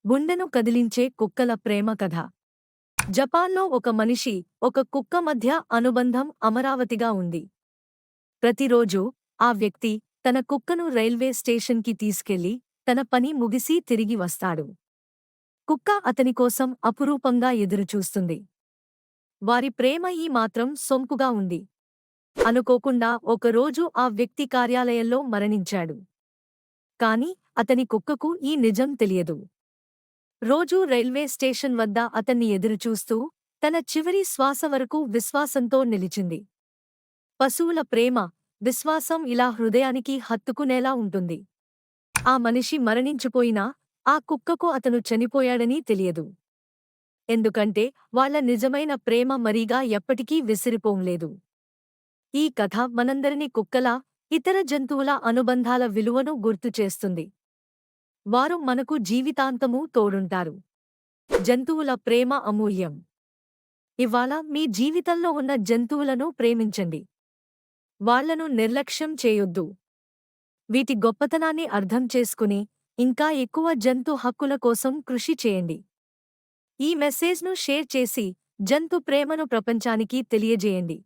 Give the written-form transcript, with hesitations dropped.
గుండెను కదిలించే కుక్కల ప్రేమ కథ. జపాన్లో ఒక మనిషి, ఒక కుక్క మధ్య అనుబంధం అమరావతిగా ఉంది. ప్రతిరోజూ ఆ వ్యక్తి తన కుక్కను రైల్వే స్టేషన్కి తీసుకెళ్లి తన పని ముగిసి తిరిగి వస్తాడు. కుక్క అతని కోసం అపురూపంగా ఎదురుచూస్తుంది. వారి ప్రేమ ఈ మాత్రం సొంపుగా ఉంది. అనుకోకుండా ఒకరోజు ఆ వ్యక్తి కార్యాలయంలో మరణించాడు. కాని అతని కుక్కకు ఈ నిజం తెలియదు. రోజూ రైల్వే స్టేషన్ వద్ద అతన్ని ఎదురుచూస్తూ తన చివరి శ్వాస వరకు విశ్వాసంతో నిలిచింది. పశువుల ప్రేమ, విశ్వాసం ఇలా హృదయానికి హత్తుకునేలా ఉంటుంది. ఆ మనిషి మరణించిపోయినా ఆ కుక్కకు అతను చనిపోయాడని తెలియదు. ఎందుకంటే వాళ్ళ నిజమైన ప్రేమ మరీగా ఎప్పటికీ విసిరిపోంలేదు. ఈ కథ మనందరినీ కుక్కల, ఇతర జంతువుల అనుబంధాల విలువను గుర్తుచేస్తుంది. వారు మనకు జీవితాంతమూ తోడుంటారు. జంతువుల ప్రేమ అమూల్యం. ఇవాళ మీ జీవితంలో ఉన్న జంతువులను ప్రేమించండి. వాళ్లను నిర్లక్ష్యం చేయొద్దు. వీటి గొప్పతనాన్ని అర్థం చేసుకుని ఇంకా ఎక్కువ జంతు హక్కుల కోసం కృషి చేయండి. ఈ మెసేజ్ను షేర్ చేసి జంతు ప్రేమను ప్రపంచానికి తెలియజేయండి.